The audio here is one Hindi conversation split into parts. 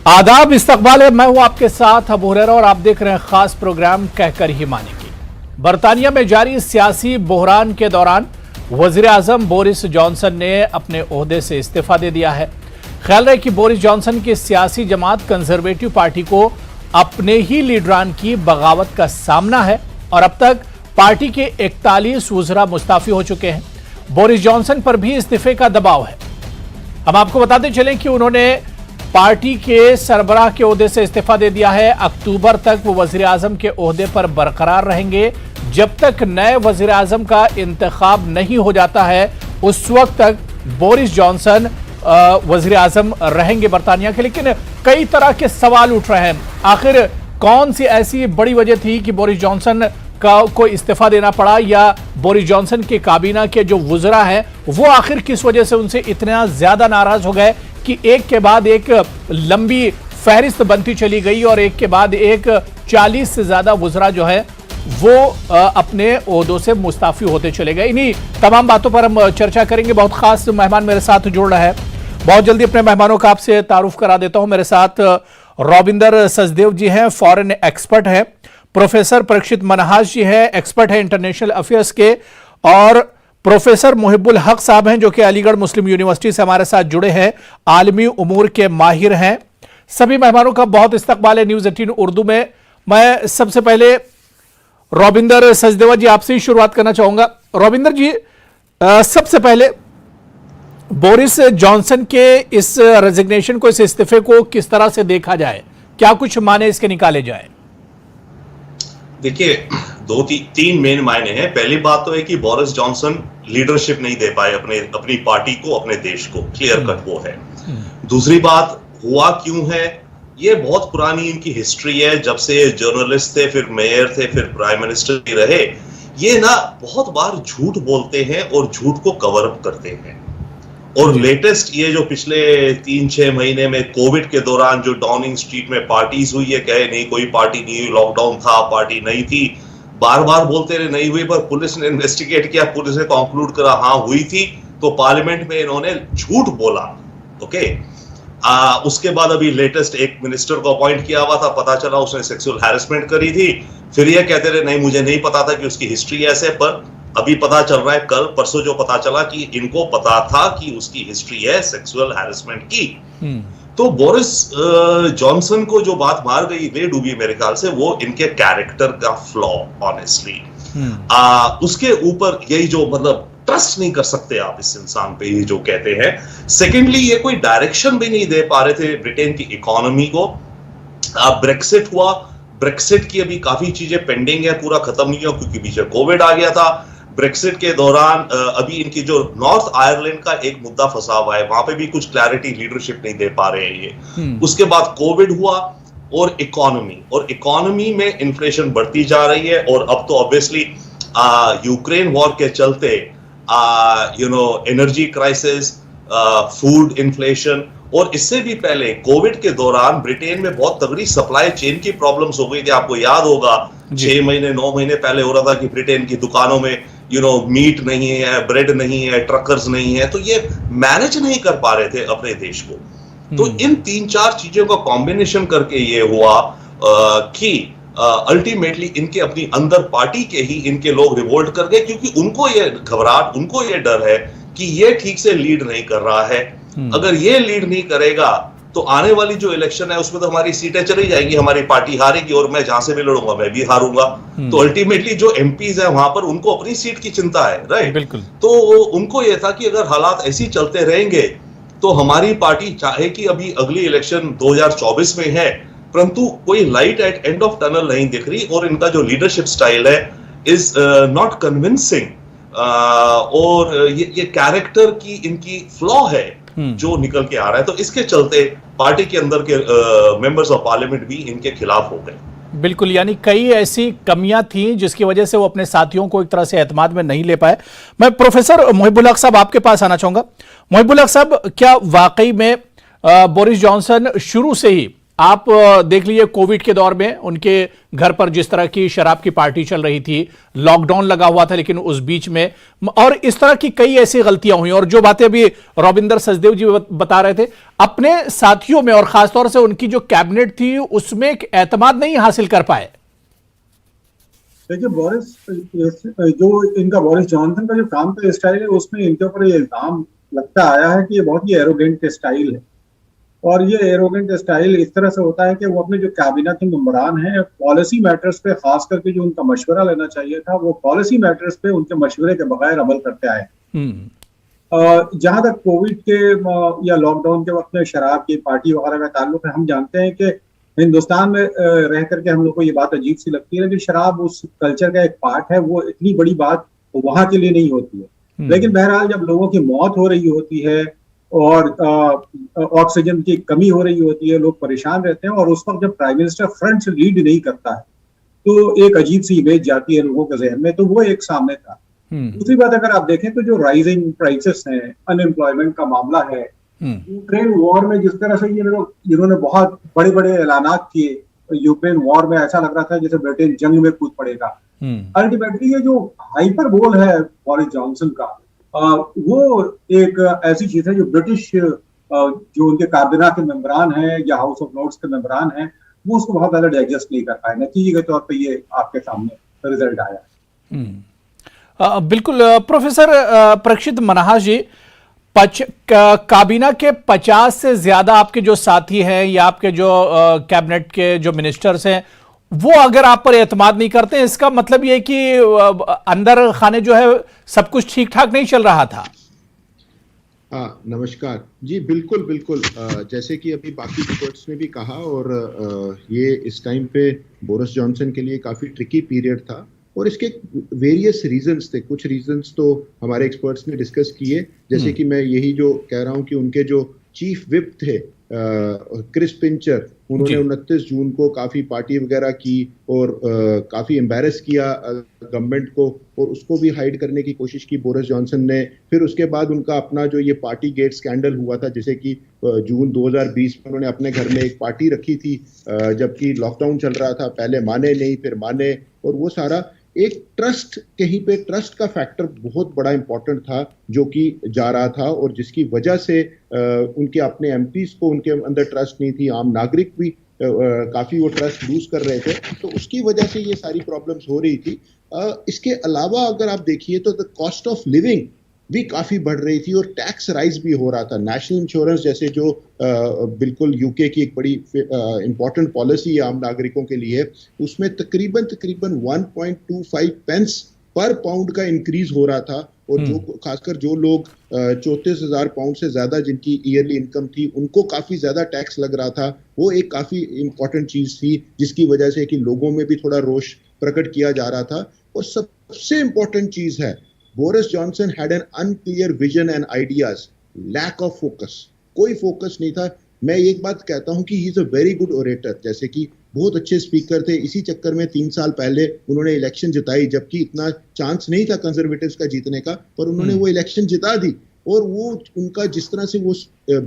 आदाब, इस्तकबाल है। मैं हूं आपके साथ अबू हुरैरा और आप देख रहे हैं खास प्रोग्राम कहकर ही मानेंगे। बरतानिया में जारी सियासी बहरान के दौरान वजीर आजम बोरिस जॉनसन ने अपने ओहदे से इस्तीफा दे दिया है। ख्याल रहे कि बोरिस जॉनसन की सियासी जमात कंजर्वेटिव पार्टी को अपने ही लीडरान की बगावत का सामना है और अब तक पार्टी के 41 वज़रा मुस्ताफी हो चुके हैं। बोरिस जॉनसन पर भी इस्तीफे का दबाव है। हम आपको बताते चलें कि उन्होंने पार्टी के सरबराह के ओहदे से इस्तीफा दे दिया है। अक्टूबर तक वो वजीर आजम के ओहदे पर बरकरार रहेंगे। जब तक नए वजीर आजम का इंतखाब नहीं हो जाता है उस वक्त तक बोरिस जॉनसन वजीर आजम रहेंगे बरतानिया के। लेकिन कई तरह के सवाल उठ रहे हैं। आखिर कौन सी ऐसी बड़ी वजह थी कि बोरिस जॉनसन को इस्तीफा देना पड़ा, या बोरिस जॉनसन के काबीना के जो वज़रा हैं वो आखिर किस वजह से उनसे इतना ज्यादा नाराज हो गए कि एक के बाद एक लंबी फहरिस्त बनती चली गई और एक के बाद एक 40 से ज्यादा वज़रा जो है वो अपने ओहदों से मुस्ताफी होते चले गए। इन्हीं तमाम बातों पर हम चर्चा करेंगे। बहुत खास मेहमान मेरे साथ जुड़ रहा है। बहुत जल्दी अपने मेहमानों का आपसे तारुफ करा देता हूं। मेरे साथ रविंदर सचदेव जी हैं, फॉरेन एक्सपर्ट हैं। प्रोफेसर परीक्षित मनहास जी हैं, एक्सपर्ट हैं इंटरनेशनल अफेयर्स के। और प्रोफेसर मुहिबुल हक साहब हैं जो कि अलीगढ़ मुस्लिम यूनिवर्सिटी से हमारे साथ जुड़े हैं, आलमी उमूर के माहिर हैं। सभी मेहमानों का बहुत इस्तकबाल है न्यूज़ 18 उर्दू में। मैं सबसे पहले रविंदर सचदेवा जी आपसे ही शुरुआत करना चाहूंगा। रविंदर जी, सबसे पहले बोरिस जॉनसन के इस रेजिग्नेशन को, इस इस्तीफे को किस तरह से देखा जाए, क्या कुछ माने इसके निकाले जाए? देखिए, तीन मेन मायने हैं। पहली बात तो है कि बोरिस जॉनसन लीडरशिप नहीं दे पाए अपनी पार्टी को, अपने देश को, क्लियर कट वो है। दूसरी बात, हुआ क्यों है, ये बहुत पुरानी इनकी हिस्ट्री है। जब से जर्नलिस्ट थे, फिर मेयर थे, फिर प्राइम मिनिस्टर भी रहे, ये ना बहुत बार झूठ बोलते हैं और झूठ को कवर अप करते हैं। और लेटेस्ट ये जो पिछले 3-6 महीने में कोविड के दौरान जो डाउनिंग स्ट्रीट में पार्टीज हुई है, कहे नहीं कोई पार्टी नहीं हुई, लॉकडाउन था, पार्टी नहीं थी, बार बार बोलते रहे नहीं हुई, पर पुलिस ने इन्वेस्टिगेट किया, पुलिस ने कंक्लूड करा हाँ हुई थी, तो पार्लियामेंट में इन्होंने झूठ बोला। ओके, उसके बाद अभी लेटेस्ट एक मिनिस्टर को अपॉइंट किया हुआ था, पता चला उसने सेक्सुअल हैरेसमेंट करी थी। फिर ये कहते रहे नहीं मुझे नहीं पता था कि उसकी हिस्ट्री ऐसे, पर अभी पता चल रहा है, कल परसों जो पता चला कि इनको पता था कि उसकी हिस्ट्री है सेक्सुअल हैरेसमेंट की। तो बोरिस जॉनसन को जो बात मार गई वे डूबी मेरे ख्याल से, वो इनके कैरेक्टर का फ्लॉ, ऑनेस्टली। उसके ऊपर यही जो मतलब ट्रस्ट नहीं कर सकते आप इस इंसान पे, ये जो कहते हैं। सेकेंडली, ये कोई डायरेक्शन भी नहीं दे पा रहे थे ब्रिटेन की इकोनॉमी को। ब्रेक्सिट हुआ, ब्रेक्सिट की अभी काफी चीजें पेंडिंग है, पूरा खत्म नहीं हुआ क्योंकि पीछे कोविड आ गया था। ब्रेक्सिट के दौरान अभी इनकी जो नॉर्थ आयरलैंड का एक मुद्दा फंसा हुआ है, वहां पे भी कुछ क्लैरिटी लीडरशिप नहीं दे पा रहे हैं ये। उसके बाद कोविड हुआ और इकोनॉमी में इन्फ्लेशन बढ़ती जा रही है। और अब तो ऑब्वियसली यूक्रेन वॉर के चलते एनर्जी क्राइसिस, फूड इन्फ्लेशन, और इससे भी पहले कोविड के दौरान ब्रिटेन में बहुत तगड़ी सप्लाई चेन की प्रॉब्लम्स हो गई थी। आपको याद होगा 6 महीने 9 महीने पहले हो रहा था कि ब्रिटेन की दुकानों में मीट नहीं है, ब्रेड नहीं है, ट्रकर्स नहीं है, तो ये मैनेज नहीं कर पा रहे थे अपने देश को। तो इन 3-4 चीजों का कॉम्बिनेशन करके ये हुआ कि अल्टीमेटली इनके अपनी अंदर पार्टी के ही इनके लोग रिवोल्ट कर गए, क्योंकि उनको ये घबराहट, उनको ये डर है कि ये ठीक से लीड नहीं कर रहा है। अगर ये लीड नहीं करेगा तो आने वाली जो इलेक्शन है उसमें तो हमारी सीटें चली जाएंगी, हमारी पार्टी हारेगी और मैं जहां से भी लड़ूंगा मैं भी हारूंगा। तो अल्टीमेटली जो एमपीज है वहां पर उनको अपनी सीट की चिंता है, राइट? बिल्कुल। तो उनको यह था कि अगर हालात ऐसे चलते रहेंगे तो हमारी पार्टी चाहे कि अभी अगली इलेक्शन 2024 में है, परंतु कोई light at end of tunnel नहीं दिख रही, और इनका जो लीडरशिप स्टाइल है इज नॉट कन्विंसिंग, और ये कैरेक्टर की इनकी फ्लॉ है जो निकल के आ रहा है। तो इसके चलते पार्टी के अंदर के मेंबर्स ऑफ पार्लियामेंट भी इनके खिलाफ हो गए। बिल्कुल, यानी कई ऐसी कमियां थी जिसकी वजह से वो अपने साथियों को एक तरह से एतमाद में नहीं ले पाए। मैं प्रोफेसर मुहिबुल हक साहब आपके पास आना चाहूंगा। मुहिबुल हक साहब, क्या वाकई में बोरिस जॉनसन शुरू से ही आप देख लीजिए कोविड के दौर में उनके घर पर जिस तरह की शराब की पार्टी चल रही थी, लॉकडाउन लगा हुआ था, लेकिन उस बीच में और इस तरह की कई ऐसी गलतियां हुई। और जो बातें अभी रविंदर सचदेव जी बता रहे थे, अपने साथियों में और खासतौर से उनकी जो कैबिनेट थी उसमें एक एतमाद नहीं हासिल कर पाए। देखिए जो इनका बोरिस जॉनसन का जो काम का स्टाइल है, उसमें इनके ऊपर ये इल्जाम लगता आया है कि ये बहुत ही एरोगेंट स्टाइल है। और ये एरोगेंट स्टाइल इस तरह से होता है कि वो अपने जो कैबिनेट के मेंबरान हैं, पॉलिसी मैटर्स पे खास करके जो उनका मशवरा लेना चाहिए था, वो पॉलिसी मैटर्स पे उनके मशवरे के बगैर अमल करते आए। जहां तक कोविड के या लॉकडाउन के वक्त में शराब की पार्टी वगैरह का ताल्लुक है, हम जानते हैं कि हिंदुस्तान में रह करके हम लोग को ये बात अजीब सी लगती है, लेकिन शराब उस कल्चर का एक पार्ट है। वो इतनी बड़ी बात वहां के लिए नहीं होती है। लेकिन बहरहाल जब लोगों की मौत हो रही होती है और ऑक्सीजन की कमी हो रही होती है, लोग परेशान रहते हैं, और उस वक्त जब प्राइम मिनिस्टर फ्रंट से लीड नहीं करता है तो एक अजीब सी इमेज जाती है लोगों के जहन में। तो वो एक सामने था। दूसरी बात अगर आप देखें तो जो राइजिंग प्राइसेस हैं, अनएम्प्लॉयमेंट का मामला है, यूक्रेन वॉर में जिस तरह से ये लोग जिन्होंने बहुत बड़े बड़े ऐलानात किए, यूक्रेन वॉर में ऐसा लग रहा था जैसे ब्रिटेन जंग में कूद पड़ेगा। अल्टीमेटली ये जो हाइपर बोल है बोरिस जॉनसन का, वो एक ऐसी चीज है जो ब्रिटिश जो उनके काबिना के मेंबरान हैं या हाउस ऑफ लॉर्ड्स के मेंबरान हैं, वो उसको बहुत ज्यादा डाइजेस्ट नहीं कर पाए। नतीजे के तौर पे ये आपके सामने रिजल्ट आया। बिल्कुल। प्रोफेसर प्रक्षित मनहास जी, काबीना के 50 से ज्यादा आपके जो साथी हैं या आपके जो कैबिनेट के जो मिनिस्टर्स हैं, वो अगर आप पर एतमाद नहीं करते, इसका मतलब ये कि अंदर खाने जो है सब कुछ ठीक ठाक नहीं चल रहा था। हाँ, नमस्कार जी। बिल्कुल बिल्कुल, जैसे कि अभी बाकी एक्सपर्ट्स ने भी कहा, और ये इस टाइम पे बोरिस जॉनसन के लिए काफ़ी ट्रिकी पीरियड था, और इसके वेरियस रीजंस थे। कुछ रीजंस तो हमारे एक्सपर्ट्स ने डिस्कस किए, जैसे कि मैं यही जो कह रहा हूँ कि उनके जो चीफ विप थे क्रिस पिंचर, उन्होंने 29 जून को काफ़ी पार्टी वगैरह की और काफ़ी एम्बैरस किया गवर्नमेंट को, और उसको भी हाइड करने की कोशिश की बोरिस जॉनसन ने। फिर उसके बाद उनका अपना जो ये पार्टी गेट स्कैंडल हुआ था, जैसे कि जून 2020 में उन्होंने अपने घर में एक पार्टी रखी थी जबकि लॉकडाउन चल रहा था। पहले माने नहीं, फिर माने, और वो सारा एक ट्रस्ट, कहीं पे ट्रस्ट का फैक्टर बहुत बड़ा इंपॉर्टेंट था जो कि जा रहा था, और जिसकी वजह से उनके अपने एमपीज को उनके अंदर ट्रस्ट नहीं थी। आम नागरिक भी काफ़ी वो ट्रस्ट लूज कर रहे थे, तो उसकी वजह से ये सारी प्रॉब्लम्स हो रही थी। इसके अलावा अगर आप देखिए तो द कॉस्ट ऑफ लिविंग भी काफ़ी बढ़ रही थी, और टैक्स राइज भी हो रहा था। नेशनल इंश्योरेंस जैसे जो बिल्कुल यूके की एक बड़ी इंपॉर्टेंट पॉलिसी है आम नागरिकों के लिए, उसमें तकरीबन 1.25 पेंस पर पाउंड का इंक्रीज हो रहा था। और जो खासकर जो लोग 34,000 पाउंड से ज्यादा जिनकी ईयरली इनकम थी, उनको काफी ज्यादा टैक्स लग रहा था। वो एक काफी इंपॉर्टेंट चीज थी जिसकी वजह से कि लोगों में भी थोड़ा रोष प्रकट किया जा रहा था। और सबसे इंपॉर्टेंट चीज है, Boris Johnson had an unclear vision and ideas, lack of focus. कोई फोकस नहीं था। मैं एक बात कहता हूं कि he is a very good orator, जैसे कि बहुत अच्छे स्पीकर थे। इसी चक्कर में 3 साल पहले उन्होंने इलेक्शन जिताई, जबकि इतना चांस नहीं था कंजर्वेटिव्स का जीतने का, पर उन्होंने वो इलेक्शन जिता दी। और वो उनका जिस तरह से वो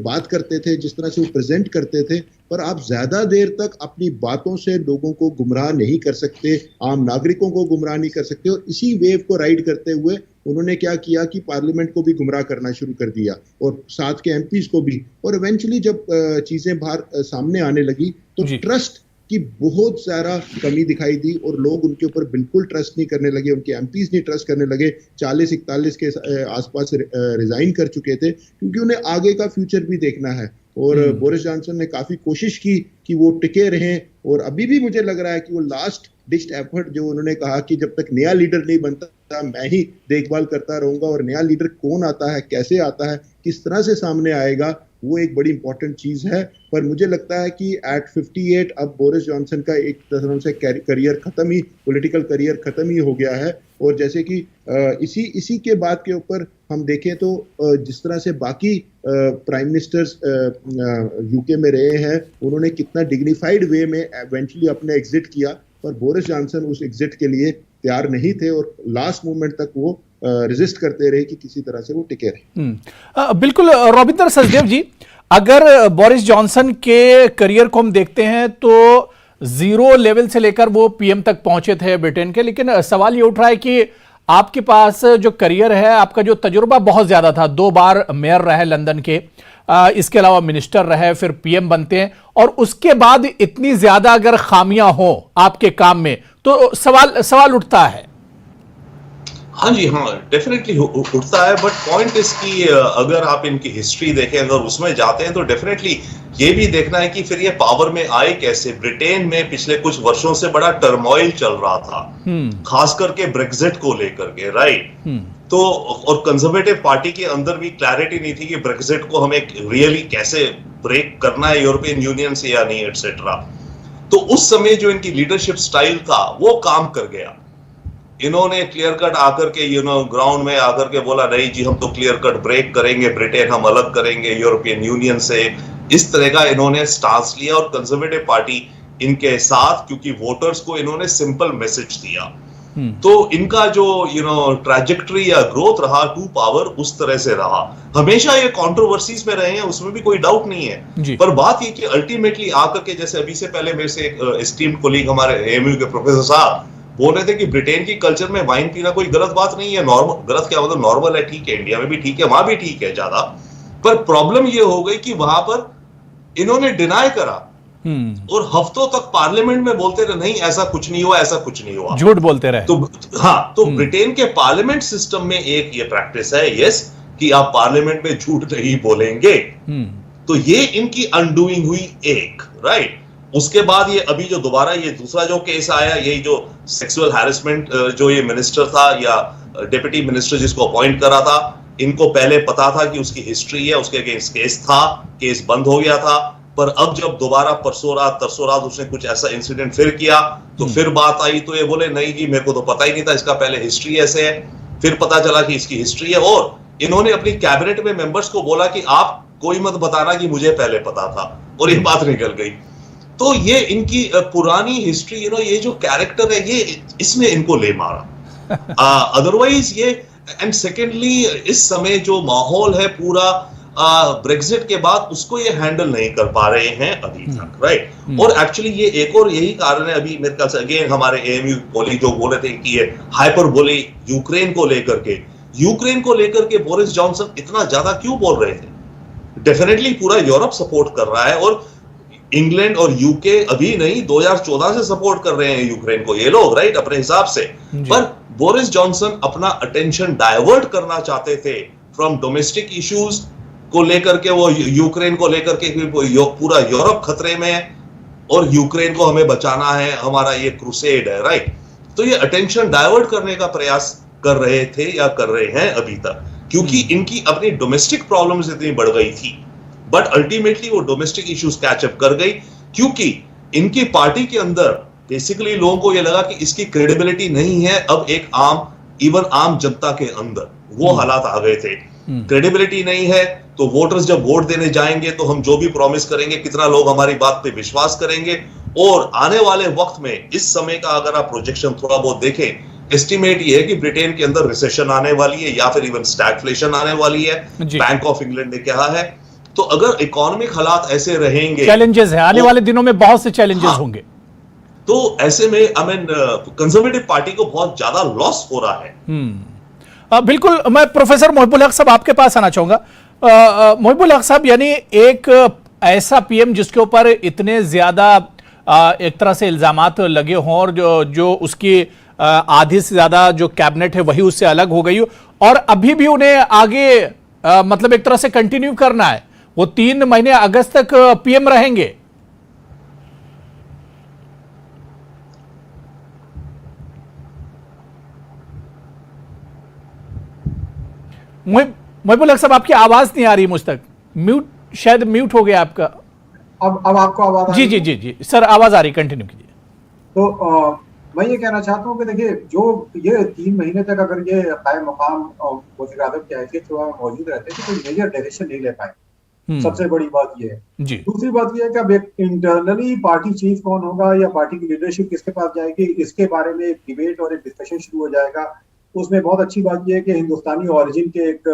बात करते थे, जिस तरह से वो प्रेजेंट करते थे, पर आप ज्यादा देर तक अपनी बातों से लोगों को गुमराह नहीं कर सकते, आम नागरिकों को गुमराह नहीं कर सकते। और इसी वेव को राइड करते हुए उन्होंने क्या किया कि पार्लियामेंट को भी गुमराह करना शुरू कर दिया, और साथ के एमपीज को भी। और इवेंचुअली जब चीजें बाहर सामने आने लगी तो ट्रस्ट की बहुत ज्यादा कमी दिखाई दी, और लोग उनके ऊपर बिल्कुल ट्रस्ट नहीं करने लगे, उनके एमपीज नहीं ट्रस्ट करने लगे। 40-41 के आसपास रिजाइन कर चुके थे, क्योंकि उन्हें आगे का फ्यूचर भी देखना है। और बोरिस जॉनसन ने काफी कोशिश की कि वो टिके रहें, और अभी भी मुझे लग रहा है कि वो लास्ट डिस्ट एफर्ट जो उन्होंने कहा कि जब तक नया लीडर नहीं बनता मैं ही देखभाल करता रहूंगा, और नया लीडर कौन आता है, कैसे आता है, किस तरह से सामने आएगा, वो एक बड़ी इंपॉर्टेंट चीज है। पर मुझे लगता है कि एट 58 अब बोरिस जॉनसन का एक तरह से करियर खत्म ही, पॉलिटिकल करियर खत्म ही हो गया है। और जैसे कि इसी के बात के ऊपर हम देखें तो जिस तरह से बाकी प्राइम मिनिस्टर्स यूके में रहे हैं, उन्होंने कितना डिग्निफाइड वे में इवेंचुअली अपने एग्जिट किया, पर बोरिस जॉनसन उस एग्जिट के लिए तैयार नहीं थे, और लास्ट मोमेंट तक वो रेजिस्ट करते रहे कि किसी तरह से वो टिके रहे। बिल्कुल। रविंदर सचदेव जी, अगर बोरिस जॉनसन के करियर को हम देखते हैं तो जीरो लेवल से लेकर वो पीएम तक पहुंचे थे ब्रिटेन के, लेकिन सवाल ये उठ रहा है कि आपके पास जो करियर है, आपका जो तजुर्बा बहुत ज्यादा था, 2 बार मेयर रहे लंदन के, इसके अलावा मिनिस्टर रहे, फिर पीएम बनते हैं, और उसके बाद इतनी ज्यादा अगर खामियां हो आपके काम में तो सवाल उठता है। हाँ जी, हाँ, डेफिनेटली उठता है, बट पॉइंट इसकी अगर आप इनकी हिस्ट्री देखें, अगर उसमें जाते हैं तो डेफिनेटली ये भी देखना है कि फिर ये पावर में आए कैसे। ब्रिटेन में पिछले कुछ वर्षों से बड़ा टर्मोइल चल रहा था, खास करके ब्रेक्जिट को लेकर के, राइट। तो और कंजर्वेटिव पार्टी के अंदर भी क्लैरिटी नहीं थी कि ब्रेक्जिट को हमें रियली कैसे ब्रेक करना है यूरोपियन यूनियन से या नहीं, एटसेट्रा। तो उस समय जो इनकी लीडरशिप स्टाइल था वो काम कर गया। इन्होंने क्लियर कट आकर के ग्राउंड में आकर के बोला, नहीं जी हम तो क्लियर कट ब्रेक करेंगे, ब्रिटेन हम अलग करेंगे यूरोपियन यूनियन से। इस तरह का इन्होंने स्टांस लिया और कंजर्वेटिव पार्टी इनके साथ, क्योंकि वोटर्स को इन्होंने सिंपल मैसेज दिया। तो इनका जो ट्रैजेक्टरी या ग्रोथ रहा टू पावर उस तरह से रहा। हमेशा ये कंट्रोवर्सीज में रहे हैं, उसमें भी कोई डाउट नहीं है, पर बात ये कि अल्टीमेटली आकर के, जैसे अभी से पहले मेरे से एक एस्टीम्ड कोलीग हमारे एएमयू के प्रोफेसर साहब बोल रहे थे कि ब्रिटेन की कल्चर में वाइन पीना कोई गलत बात नहीं है। नॉर्मल, गलत क्या मतलब, नॉर्मल है, ठीक है, इंडिया में भी ठीक है, वहां भी ठीक है ज्यादा। पर प्रॉब्लम ये हो गई कि वहां पर इन्होंने डिनाई करा और हफ्तों तक पार्लियामेंट में बोलते रहे, नहीं ऐसा कुछ नहीं हुआ, ऐसा कुछ नहीं हुआ, झूठ बोलते रहे। तो हाँ, तो ब्रिटेन के पार्लियामेंट सिस्टम में एक ये प्रैक्टिस है, यस, कि आप पार्लियामेंट में झूठ नहीं बोलेंगे। तो ये इनकी अनडूइंग हुई एक, राइट। उसके बाद ये अभी जो दोबारा ये दूसरा जो केस आया, यही जो सेक्सुअल हैरेसमेंट, जो ये मिनिस्टर था या डिप्टी मिनिस्टर जिसको अपॉइंट करा था, इनको पहले पता था कि उसकी हिस्ट्री है, उसके अगेंस्ट केस था, केस बंद हो गया था। पर अब जब दोबारा परसों रात तरसों रात उसने कुछ ऐसा इंसिडेंट फिर किया, तो फिर बात आई, तो ये बोले नहीं जी मेरे को तो पता ही नहीं था, इसका पहले हिस्ट्री ऐसे है। फिर पता चला कि इसकी हिस्ट्री है, और इन्होंने अपनी कैबिनेट में मेंबर्स को बोला कि आप कोई मत बताना कि मुझे पहले पता था, और ये बात निकल गई। तो ये इनकी पुरानी हिस्ट्री, ये जो कैरेक्टर है, ये इसने इनको ले मारा। अदरवाइज ये, एंड सेकेंडली इस समय जो माहौल है पूरा ब्रेक्जिट के बाद, उसको ये हैंडल नहीं कर पा रहे हैं अभी तक, राइट। और एक्चुअली ये एक और यही कारण है, अभी मेरे ख्याल से अगेन हमारे एएमयू कोलीग जो बोल रहे थे कि ये हाइपरबोली यूक्रेन को लेकर के बोरिस जॉनसन इतना ज्यादा क्यों बोल रहे थे। डेफिनेटली पूरा यूरोप सपोर्ट कर रहा है, और इंग्लैंड और यूके अभी नहीं 2014 से सपोर्ट कर रहे हैं यूक्रेन को ये लोग, राइट, अपने हिसाब से। पर बोरिस जॉनसन अपना अटेंशन डाइवर्ट करना चाहते थे फ्रॉम डोमेस्टिक इश्यूज को लेकर के, वो यूक्रेन को लेकर के, पूरा यूरोप खतरे में है और यूक्रेन को हमें बचाना है, हमारा ये क्रूसेड है, राइट। तो ये अटेंशन डाइवर्ट करने का प्रयास कर रहे थे या कर रहे हैं अभी तक, क्योंकि इनकी अपनी डोमेस्टिक प्रॉब्लम्स इतनी बढ़ गई थी। बट अल्टीमेटली वो डोमेस्टिक इश्यूज कैचअप कर गई, क्योंकि इनकी पार्टी के अंदर बेसिकली लोगों को ये लगा कि इसकी क्रेडिबिलिटी नहीं है अब एक आम जनता के अंदर, वो हालात आ गए थे। क्रेडिबिलिटी नहीं है, तो वोटर्स जब वोट देने जाएंगे तो हम जो भी प्रॉमिस करेंगे, कितना लोग हमारी बात पे विश्वास करेंगे। और आने वाले वक्त में इस समय का अगर आप प्रोजेक्शन थोड़ा बहुत देखें, एस्टिमेट ये है कि ब्रिटेन के अंदर रिसेशन आने वाली है या फिर इवन स्टैगफ्लेशन आने वाली है, बैंक ऑफ इंग्लैंड ने कहा है। तो अगर इकोनॉमिक हालात ऐसे रहेंगे, चैलेंजेस है, आने वाले दिनों में बहुत से चैलेंजेस होंगे, तो ऐसे में कंजर्वेटिव पार्टी को बहुत ज्यादा लॉस हो रहा है। बिल्कुल। मैं प्रोफेसर मोहिबुल हक साहब आपके पास आना चाहूंगा। मोहिबुल हक साहब, यानी एक ऐसा पीएम जिसके ऊपर इतने ज्यादा एक तरह से इल्जामात लगे हों, और जो उसकी आधी से ज्यादा जो कैबिनेट है वही उससे अलग हो गई हो, और अभी भी उन्हें आगे मतलब एक तरह से कंटिन्यू करना है, वो 3 महीने अगस्त तक पीएम रहेंगे। मोहिबुल हक साहब, आपकी आवाज नहीं आ रही मुझ तक, शायद म्यूट हो गया आपका। अब आपको आवाज? जी जी जी जी सर, आवाज आ रही, कंटिन्यू कीजिए। तो मैं ये कहना चाहता हूँ कि देखिए, जो ये 3 महीने तक अगर ये कायम मकाम वज़ीर आज़म की हैसियत से मौजूद रहते तो कोई मेजर डायरेक्शन नहीं ले पाए। सबसे बड़ी बात ये है। दूसरी बात ये है कि अब एक इंटरनली पार्टी चीफ कौन होगा या पार्टी की लीडरशिप किसके पास जाएगी, इसके बारे में एक डिबेट और एक डिस्कशन शुरू हो जाएगा। उसमें बहुत अच्छी बात यह है कि हिंदुस्तानी ओरिजिन के एक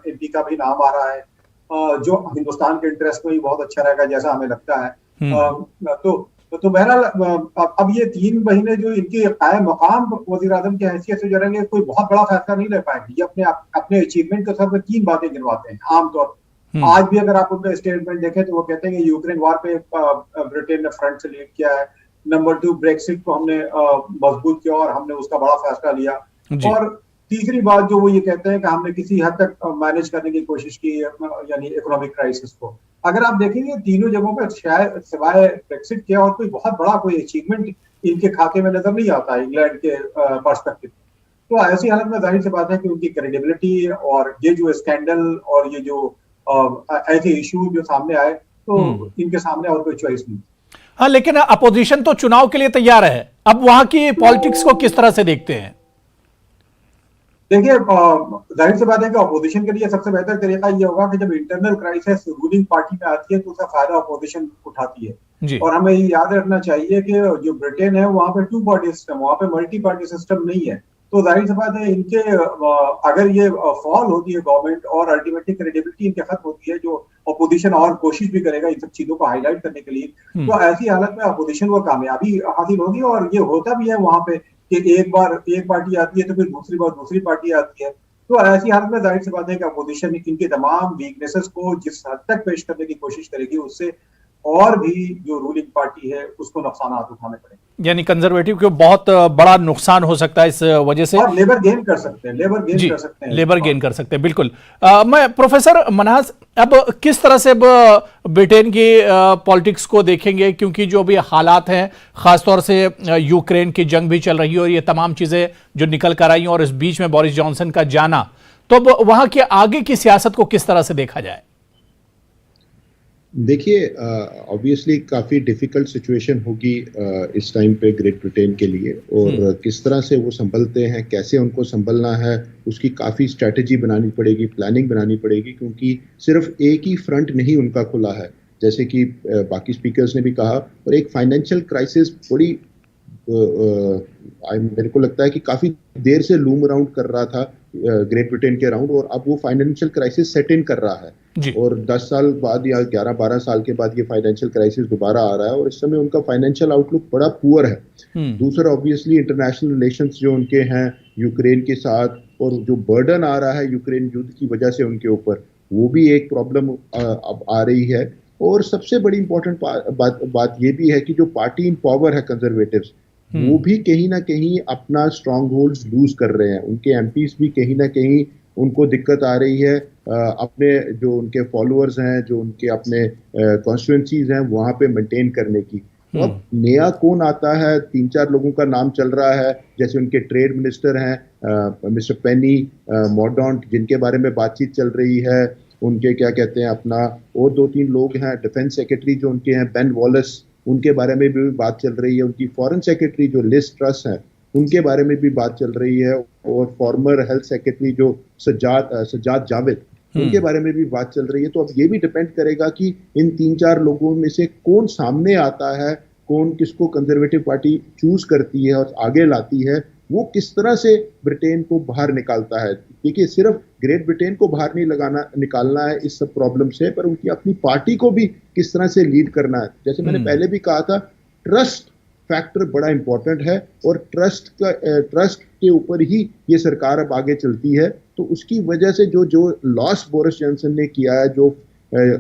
एमपी का भी नाम आ रहा है, जो हिंदुस्तान के इंटरेस्ट में भी बहुत अच्छा रहेगा, जैसा हमें लगता है। तो बहरहाल अब ये 3 महीने जो इनके कायम मकाम वजीर आजम की हैसियत से जो रहेंगे, कोई बहुत बड़ा फैसला नहीं ले पाएंगे। ये अपने अचीवमेंट के सर पे 3 बातें गिनवाते हैं आमतौर पर। आज भी अगर आप उनका स्टेटमेंट देखें तो वो कहते हैं कि यूक्रेन वॉर पे ब्रिटेन ने फ्रंट से लीड किया है। नंबर 2, ब्रेक्सिट को हमने मजबूत किया और हमने उसका बड़ा फैसला लिया। और तीसरी बात जो वो ये कहते हैं कि हमने किसी हद तक मैनेज करने की कोशिश की, यानी इकोनॉमिक क्राइसिस को। अगर आप देखेंगे तीनों जगहों पे शायद सिवाय ब्रेक्सिट के और कोई बहुत बड़ा कोई अचीवमेंट इनके खाते में नजर नहीं आता इंग्लैंड के पर्सपेक्टिव। तो ऐसी हालत में जाहिर सी बात है कि उनकी क्रेडिबिलिटी और ये जो स्कैंडल और ये जो ऐसे इशू जो सामने आए, तो इनके सामने और कोई चॉइस नहीं। हाँ, लेकिन अपोजिशन तो चुनाव के लिए तैयार है। अब वहां की पॉलिटिक्स को किस तरह से देखते हैं? देखिए, जाहिर सी बात है कि अपोजिशन के लिए सबसे बेहतर तरीका ये होगा कि जब इंटरनल क्राइसिस रूलिंग पार्टी में आती है तो उसका फायदा अपोजिशन उठाती है। और हमें ये याद रखना चाहिए कि जो ब्रिटेन है वहां पे 2 पार्टी सिस्टम, वहां पे मल्टी पार्टी सिस्टम नहीं है। तो जाहिर सी बात है इनके अगर ये फॉल होती है गवर्नमेंट और अल्टीमेटली क्रेडिबिलिटी इनके खत्म होती है, जो अपोजिशन और कोशिश भी करेगा इन सब चीजों को हाईलाइट करने के लिए, तो ऐसी हालत में अपोजिशन को कामयाबी हासिल होगी। और ये होता भी है वहां पे कि एक बार एक पार्टी आती है तो फिर दूसरी बार दूसरी पार्टी आती है। तो ऐसी हालत में जाहिर सी बात है कि अपोजिशन इनके तमाम वीकनेसेस को जिस हद तक पेश करने की कोशिश करेगी, उससे और भी जो रूलिंग पार्टी है उसको नुकसान उठाने पड़ेंगे। यानी कंजर्वेटिव को बहुत बड़ा नुकसान हो सकता है इस वजह से। और लेबर गेन कर सकते हैं, लेबर गेन कर सकते हैं, बिल्कुल। मैं प्रोफेसर मन्हास, अब किस तरह से ब्रिटेन की पॉलिटिक्स को देखेंगे, क्योंकि जो भी हालात हैं, खासतौर से यूक्रेन की जंग भी चल रही है और ये तमाम चीजें जो निकल कर आई और इस बीच में बोरिस जॉनसन का जाना, तो अब वहां के आगे की सियासत को किस तरह से देखा जाए? देखिए, ऑब्वियसली काफ़ी डिफ़िकल्ट सिचुएशन होगी इस टाइम पे ग्रेट ब्रिटेन के लिए, और किस तरह से वो संभलते हैं, कैसे उनको संभलना है, उसकी काफ़ी स्ट्रैटेजी बनानी पड़ेगी, प्लानिंग बनानी पड़ेगी, क्योंकि सिर्फ एक ही फ्रंट नहीं उनका खुला है, जैसे कि बाकी स्पीकर्स ने भी कहा। और एक फाइनेंशियल क्राइसिस बड़ी मेरे को लगता है कि काफ़ी देर से लूम अराउंड कर रहा था ग्रेट ब्रिटेन के अराउंड, और अब वो फाइनेंशियल क्राइसिस सेट इन कर रहा है। और 10 साल बाद या 11-12 साल के बाद ये फाइनेंशियल क्राइसिस दोबारा आ रहा है, और इस समय उनका फाइनेंशियल आउटलुक बड़ा पुअर है। दूसरा, ऑब्वियसली इंटरनेशनल रिलेशंस जो उनके हैं यूक्रेन के साथ, और जो बर्डन आ रहा है यूक्रेन युद्ध की वजह से उनके ऊपर, वो भी एक प्रॉब्लम अब आ रही है। और सबसे बड़ी इंपॉर्टेंट बात ये भी है कि जो पार्टी इन पावर है कंजर्वेटिव्स, वो भी कहीं ना कहीं अपना स्ट्रॉन्ग होल्ड्स लूज कर रहे हैं। उनके एमपीज भी कहीं ना कहीं उनको दिक्कत आ रही है अपने जो उनके फॉलोअर्स हैं, जो उनके अपने कॉन्स्टिट्यूएंसीज हैं, वहां पे मेंटेन करने की। तो अब नया कौन आता है? 3-4 लोगों का नाम चल रहा है, जैसे उनके ट्रेड मिनिस्टर हैं मिस्टर पेनी मॉर्डॉन्ट, जिनके बारे में बातचीत चल रही है। उनके क्या कहते हैं अपना, और 2-3 लोग हैं, डिफेंस सेक्रेटरी जो उनके हैं बेन वॉलेस, उनके बारे में भी बात चल रही है। उनकी फॉरेन सेक्रेटरी जो लिज ट्रस हैं, उनके बारे में भी बात चल रही है। और फॉर्मर हेल्थ सेक्रेटरी जो सज्जाद जावेद, उनके बारे में भी बात चल रही है। तो अब ये भी डिपेंड करेगा कि इन 3-4 लोगों में से कौन सामने आता है, कौन किसको कंजर्वेटिव पार्टी चूज करती है और आगे लाती है, वो किस तरह से ब्रिटेन को बाहर निकालता है। देखिए, सिर्फ ग्रेट ब्रिटेन को बाहर नहीं निकालना है इस सब प्रॉब्लम से, पर उनकी अपनी पार्टी को भी किस तरह से लीड करना है। जैसे मैंने पहले भी कहा था, ट्रस्ट फैक्टर बड़ा इंपॉर्टेंट है, और ट्रस्ट के ऊपर ही ये सरकार अब आगे चलती है। तो उसकी वजह से जो लॉस बोरिस जॉनसन ने किया है, जो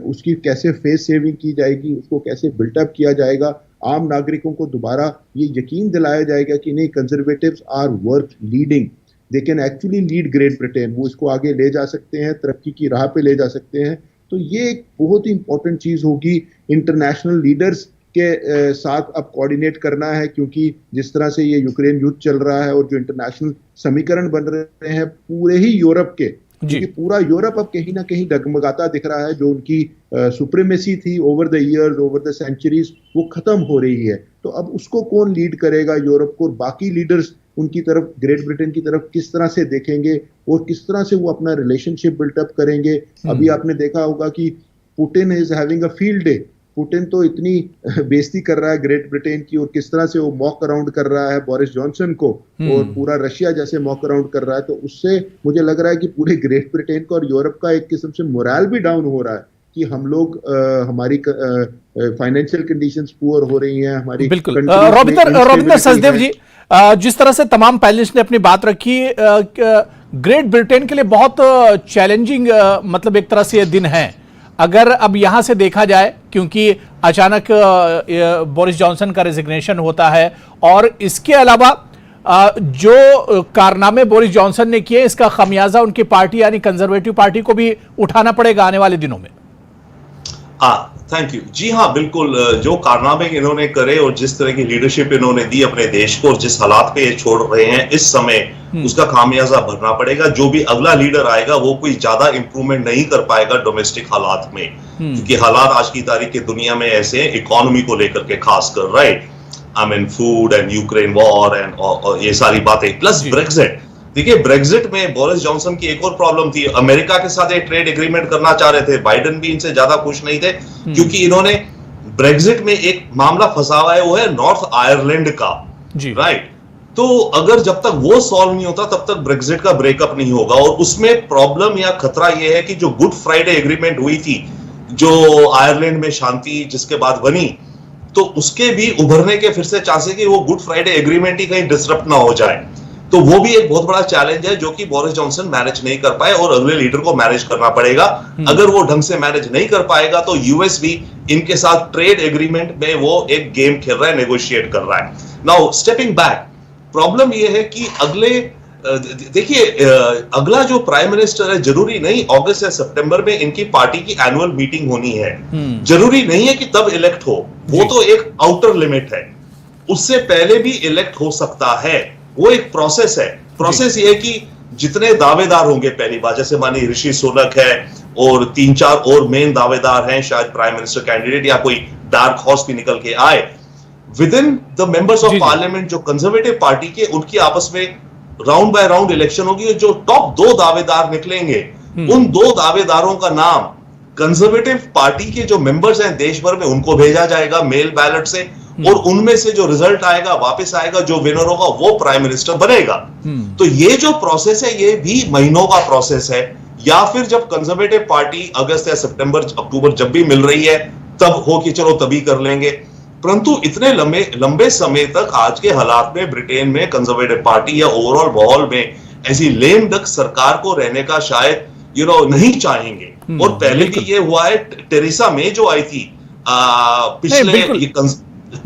उसकी कैसे फेस सेविंग की जाएगी, उसको कैसे बिल्टअप किया जाएगा, आम नागरिकों को दोबारा ये यकीन दिलाया जाएगा कि नहीं, conservatives are worth leading, they can actually lead Great Britain, वो इसको आगे ले जा सकते हैं, तरक्की की राह पे ले जा सकते हैं। तो ये एक बहुत ही इंपॉर्टेंट चीज होगी इंटरनेशनल लीडर्स के साथ अब कोऑर्डिनेट करना है, क्योंकि जिस तरह से ये यूक्रेन युद्ध चल रहा है और जो इंटरनेशनल समीकरण बन रहे हैं पूरे ही यूरोप के, क्योंकि पूरा यूरोप अब कहीं ना कहीं डगमगाता दिख रहा है। जो उनकी सुप्रीमेसी थी over the years, over the centuries, वो खत्म हो रही है। तो अब उसको कौन लीड करेगा यूरोप को? बाकी लीडर्स उनकी तरफ, ग्रेट ब्रिटेन की तरफ किस तरह से देखेंगे और किस तरह से वो अपना रिलेशनशिप बिल्टअप करेंगे। अभी आपने देखा होगा कि Putin is having a field day Putin तो इतनी बेइज्जती कर रहा है ग्रेट ब्रिटेन की, और किस तरह से वो मॉक अराउंड कर रहा है बोरिस जॉनसन को, और पूरा रशिया जैसे मॉक अराउंड कर रहा है, तो उससे मुझे लग रहा है कि पूरे ग्रेट ब्रिटेन को और यूरोप का एक किस्म से मोरल भी डाउन हो रहा है कि हम लोग हमारी फाइनेंशियल कंडीशंस पुअर हो रही हैं हमारी। बिल्कुल रविंदर सचदेव जी, जिस तरह से तमाम पैनलिस्ट ने अपनी बात रखी, ग्रेट ब्रिटेन के लिए बहुत चैलेंजिंग मतलब एक तरह से ये दिन है अगर अब यहां से देखा जाए, क्योंकि अचानक बोरिस जॉनसन का रेजिग्नेशन होता है और इसके अलावा जो कारनामे बोरिस जॉनसन ने किए इसका खमियाजा उनकी पार्टी यानी कंजर्वेटिव पार्टी को भी उठाना पड़ेगा आने वाले दिनों में। Thank you. जी हाँ, बिल्कुल, जो कारनामे इन्होंने करे और जिस तरह की लीडरशिप इन्होंने दी अपने देश को और जिस हालात पे ये छोड़ रहे हैं इस समय, उसका खामियाजा भरना पड़ेगा। जो भी अगला लीडर आएगा वो कोई ज्यादा इंप्रूवमेंट नहीं कर पाएगा डोमेस्टिक हालात में, क्योंकि हालात आज की तारीख की दुनिया में ऐसे हैं, इकोनॉमी को लेकर के खासकर, right, I mean food and Ukraine war and ये सारी बातें, प्लस ब्रेक्जिट। देखिए, ब्रेक्जिट में बोरिस जॉनसन की एक और प्रॉब्लम थी, अमेरिका के साथ एक ट्रेड एग्रीमेंट करना चाह रहे थे, बाइडेन भी इनसे ज्यादा खुश नहीं थे, क्योंकि इन्होंने ब्रेक्जिट में एक मामला फंसा हुआ है, वो है नॉर्थ आयरलैंड का, राइट। तो अगर जब तक वो सॉल्व नहीं होता तब तक ब्रेक्जिट का ब्रेकअप नहीं होगा। और उसमें प्रॉब्लम या खतरा यह है कि जो गुड फ्राइडे एग्रीमेंट हुई थी, जो आयरलैंड में शांति जिसके बाद बनी, तो उसके भी उभरने के फिर से चांसेस कि वो गुड फ्राइडे एग्रीमेंट ही कहीं डिसरप्ट ना हो जाए। तो वो भी एक बहुत बड़ा चैलेंज है जो कि बोरिस जॉनसन मैनेज नहीं कर पाए और अगले लीडर को मैनेज करना पड़ेगा। अगर वो ढंग से मैनेज नहीं कर पाएगा तो यूएस भी इनके साथ ट्रेड एग्रीमेंट में वो एक गेम खेल रहा है, नेगोशिएट कर रहा है। नाउ स्टेपिंग बैक, प्रॉब्लम ये है कि देखिए अगला जो प्राइम मिनिस्टर है, जरूरी नहीं अगस्त या सितंबर में इनकी पार्टी की एनुअल मीटिंग होनी है, जरूरी नहीं है कि तब इलेक्ट हो, वो तो एक आउटर लिमिट है, उससे पहले भी इलेक्ट हो सकता है। वो एक प्रोसेस है। प्रोसेस ये है कि जितने दावेदार होंगे पहली बार, जैसे मानिए ऋषि सुनक है और 3-4 और मेन दावेदार हैं, शायद प्राइम मिनिस्टर कैंडिडेट या कोई डार्क हॉर्स भी निकल के आए, with in the members of parliament जो कंजर्वेटिव पार्टी के, उनकी आपस में राउंड बाय राउंड इलेक्शन होगी। जो टॉप 2 दावेदार निकलेंगे, उन 2 दावेदारों का नाम कंजर्वेटिव पार्टी के जो मेंबर्स हैं देश भर में, उनको भेजा जाएगा मेल बैलेट से, और उनमें से जो रिजल्ट आएगा वापस आएगा, जो विनर होगा वो प्राइम मिनिस्टर बनेगा। तो ये जो प्रोसेस है ये भी महीनों का प्रोसेस है, या फिर जब कंजर्वेटिव पार्टी अगस्त या सितंबर अक्टूबर जब भी मिल रही है तब हो कि चलो तभी कर लेंगे। परंतु इतने लंबे समय तक आज के हालात में ब्रिटेन में कंजर्वेटिव पार्टी या ओवरऑल माहौल में ऐसी लेम डक सरकार को रहने का शायद नहीं चाहेंगे। और पहले भी ये हुआ है, टेरेसा मे जो आई थी पिछले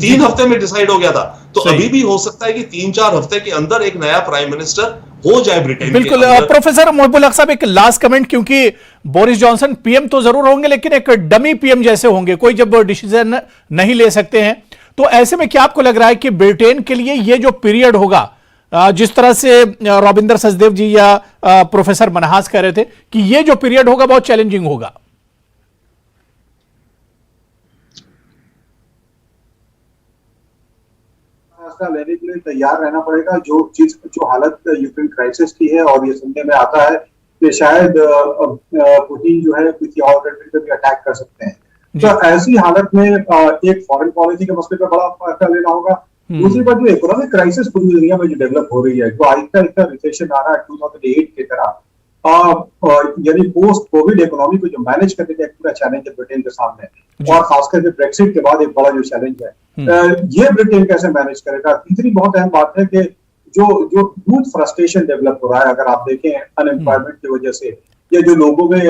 3 हफ्ते में डिसाइड हो गया था, तो अभी भी हो सकता है कि 3-4 हफ्ते के अंदर एक नया प्राइम मिनिस्टर हो जाए ब्रिटेन। बिल्कुल। प्रोफेसर मोहिबुल हक साहब, एक लास्ट कमेंट, क्योंकि बोरिस जॉनसन पीएम तो जरूर होंगे लेकिन एक डमी पीएम जैसे होंगे, कोई जब डिसीजन नहीं ले सकते हैं, तो ऐसे में क्या आपको लग रहा है कि ब्रिटेन के लिए ये जो पीरियड होगा, जिस तरह से रविंदर सचदेव जी या प्रोफेसर मनहास कह रहे थे कि ये जो पीरियड होगा बहुत चैलेंजिंग होगा? लेने के लिए तैयार रहना पड़ेगा। जो हालत यूक्रेन क्राइसिस की है, और ये सुनने में आता है कि शायद पुतिन जो है किसी और कंट्री पे भी अटैक कर सकते हैं, तो ऐसी हालत में एक फॉरेन पॉलिसी के मसले पर बड़ा फैसला लेना होगा। दूसरी बात, जो इकोनॉमिक क्राइसिस पूरी दुनिया में जो डेवलप हो रही है, जो आहिस्ता रिसेशन आ रहा है 2008 की तरह, यानी पोस्ट कोविड इकोनॉमी को जो मैनेज करने का एक पूरा चैलेंज है ब्रिटेन के सामने, और खासकर के ब्रेक्सिट के बाद एक बड़ा जो चैलेंज है, ये ब्रिटेन कैसे मैनेज करेगा। तीसरी बहुत अहम बात है कि जो यूथ फ्रस्ट्रेशन डेवलप हो रहा है, अगर आप देखें अनएम्प्लॉयमेंट की वजह से या जो लोगों में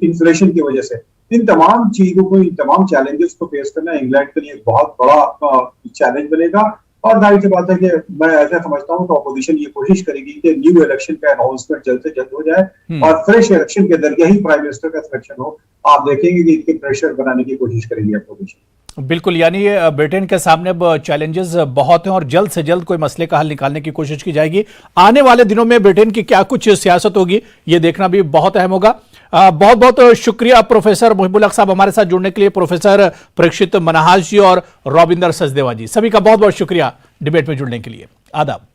इन्फ्लेशन की वजह से, इन तमाम चीजों को, इन तमाम चैलेंजेस को फेस करना इंग्लैंड के लिए एक बहुत बड़ा चैलेंज बनेगा। और जाहिर सी बात है कि मैं ऐसा समझता हूं कि ऑपोजिशन ये कोशिश करेगी कि न्यू इलेक्शन का अनाउंसमेंट जल्द से जल्द हो जाए और फ्रेश इलेक्शन के जरिए ही प्राइम मिनिस्टर का सिलेक्शन हो। आप देखेंगे कि इनके प्रेशर बनाने की कोशिश करेगी ऑपोजिशन। बिल्कुल, यानी ब्रिटेन के सामने अब चैलेंजेस बहुत हैं और जल्द से जल्द कोई मसले का हल निकालने की कोशिश की जाएगी। आने वाले दिनों में ब्रिटेन की क्या कुछ सियासत होगी ये देखना भी बहुत अहम होगा। बहुत बहुत शुक्रिया प्रोफेसर मोहिबुल हक साहब हमारे साथ जुड़ने के लिए, प्रोफेसर परीक्षित मनहास जी और रविंदर सचदेवा जी, सभी का बहुत बहुत शुक्रिया डिबेट में जुड़ने के लिए। आदाब।